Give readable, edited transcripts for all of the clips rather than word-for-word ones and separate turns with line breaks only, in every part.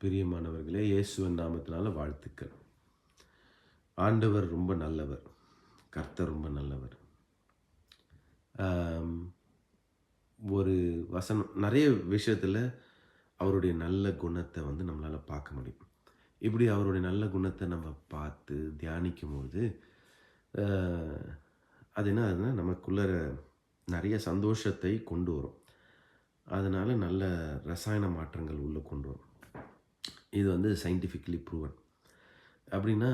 பிரியமானவர்களே, இயேசுவின் நாமத்தினால வாழ்த்துக்கள். ஆண்டவர் ரொம்ப நல்லவர். கர்த்தர் ரொம்ப நல்லவர். ஆம், ஒரு வசனம் நெறைய விஷயத்துல அவருடைய நல்ல குணத்த நம்மளால பார்க்க முடியும். இப்படி அவருடைய நல்ல குணத்த நம்ம பார்த்து தியானிக்கும்போது, அ அது என்ன ஆகுதுன்னா, நமக்குள்ளார நெறைய சந்தோஷத்தை கொண்டு வரும். அதனால நல்ல ரசாயன மாற்றங்கள் உள்ள கொண்டு வரும். இது சயின்டிஃபிக்கலி ப்ரூவன். அப்படின்னா,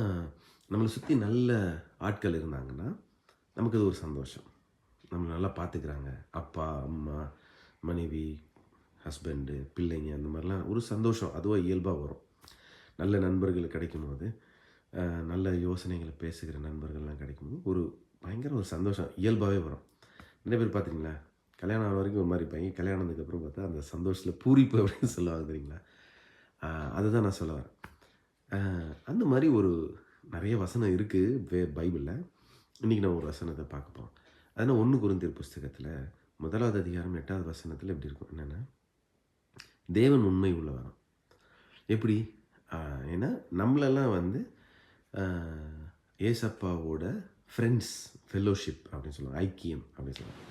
நம்மள சுத்தி நல்ல ஆட்கள் இருந்தாங்கன்னா, நமக்கு அது ஒரு சந்தோஷம். நம்மள நல்லா பார்த்துக்கிறாங்க. அப்பா, அம்மா, மனைவி, ஹஸ்பண்டு, பிள்ளைங்க அந்த மாரிலாம் ஒரு சந்தோஷம் அதுவா இயல்பா வரும். நல்ல நண்பர்கள் கிடைக்கும்போது, நல்ல யோசனைகள பேசுகிற நண்பர்கள்லாம் கிடைக்கும்போது, ஒரு பயங்கர ஒரு சந்தோஷம் இயல்பாவே வரும். நிறைய பேர் பார்த்துருக்கீங்களா? கல்யாணம் ஆகுற வரைக்கும் ஒரு மாரி இருப்பாய்ங்க. கல்யாணம் ஆனதுக்கப்புறம் பார்த்தா, அந்த சந்தோஷத்தில பூரிப்பு அப்படின்னு சொல்லுவாங்க தெரியுங்களா? அ அதுதான் நான் சொல்ல வரேன். அ அந்த மாரி ஒரு நெறைய வசனம் இருக்கு பைபிள்ல. இன்னைக்கு நம்ம ஒரு வசனத்த பார்க்க போறோம். அதுனா 1 கொரிந்தியர் புஸ்தகத்தில 1வது அதிகாரம் 8வது வசனத்தில இப்படி இருக்கும். என்னன்னா, தேவன் உண்மை உள்ளவராம். எப்படி? அ ஏன்னா நம்மளெல்லாம் அ ஏசப்பாவோட ஃப்ரெண்ட்ஸ், ஃபெல்லோஷிப் அப்படின்னு சொல்லுவாங்க. ஐக்கியம் அப்படின்னு சொல்லுவாங்க.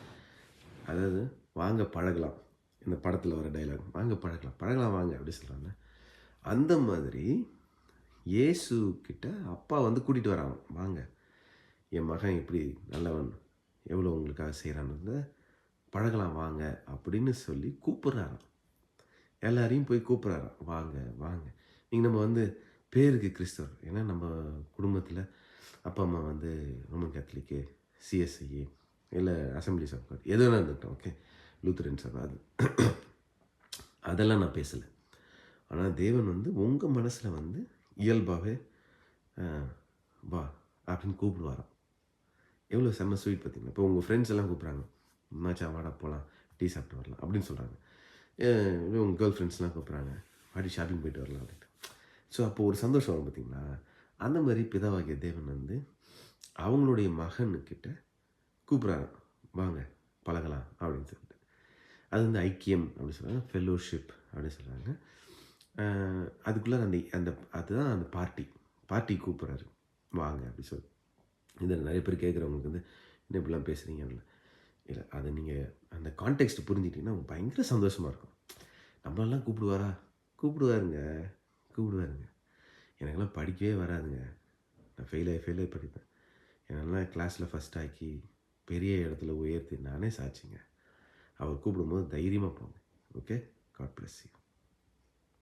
அதாவது வாங்க பழகலாம். இந்த படத்தில வர டயலாக். வாங்க பழகலாம். பழகலாம் வாங்க அப்படி சொல்றாங்க. அந்த மாதிரி இயேசு கிட்ட அப்பா கூட்டிட்டு வராங்க. வாங்க. என் மகன் எப்படி நல்லவன், எவ்வளோ உங்களுக்காக செய்றான்றத பழகலாம் வாங்க அப்படின்னு சொல்லி கூப்பிடுறாராம். எல்லாரையும் போய் கூப்பிடுறாராம். வாங்க, வாங்க. இங்க நம்ம பேருக்கு கிறிஸ்தவர். ஏன்னா நம்ம குடும்பத்தில அப்பா, அம்மா ரோமன் கேத்தலிக்கு, சிஎஸ்ஐ இல்ல அசெம்பிளிஸ் ஆஃப் காட் எது வேணா இருக்கட்டும். ஓகே. லூத்தரன் சபை அது. அதெல்லாம் நான் பேசல. ஆனா தேவன் உங்க மனசுல இயல்பாவே அ வா அப்படின்னு கூப்பிடுவாராம். எவ்வளோ செம்ம ஸ்வீட் பார்த்தீங்களா? இப்போ உங்க ஃப்ரெண்ட்ஸ் எல்லாம் கூப்பிடுறாங்க. மச்சான் வாடா போலாம். டீ சாப்பிட்டு வரலாம் அப்படின்னு சொல்றாங்க. அ உங்க கேர்ள் ஃப்ரெண்ட்ஸ்லாம் கூப்பிடுறாங்க. வாடி ஷாப்பிங் போயிட்டு வரலாம் அப்படின்ட்டு. ஸோ அப்போ ஒரு சந்தோஷம் வரும் பார்த்தீங்களா? அந்த மாரி பிதாவாகிய தேவன் அவங்களுடைய மகனுக்கிட்ட கூப்பிடுறாராம். வாங்க பழகலாம் அப்படின்னு சொல்லிட்டு. அது ஐக்கியம் அப்படின்னு சொல்றாங்க. ஃபெல்லோஷிப் அப்படின்னு சொல்றாங்க. அ அதுக்குள்ள அந்த அந்த அதுதான் அந்த பார்ட்டி. பார்ட்டிக்கு கூப்பிடுறாரு. வாங்க அப்படி சொல்லி. இத நெறைய பேர் கேட்குறவங்களுக்கு என்ன இப்படிலாம் பேசுறீங்க அப்படின்னா, இல்ல அத நீங்க அந்த கான்டெக்ஸ்ட் புரிஞ்சுக்கிட்டீங்கன்னா பயங்கர சந்தோஷமா இருக்கும். நம்மளலாம் கூப்பிடுவாரா? கூப்பிடுவாருங்க. கூப்பிடுவாருங்க. எனக்கெல்லாம் படிக்கவே வராதுங்க. நான் ஃபெயில் ஆயி படிப்பேன். என்னெல்லாம் கிளாஸ்ல ஃபர்ஸ்ட் ஆக்கி, பெரிய இடத்துல உயர்த்தி நானே சாட்சிங்க. அவர் கூப்பிடும்போது தைரியமா போங்க. ஓகே. God bless you.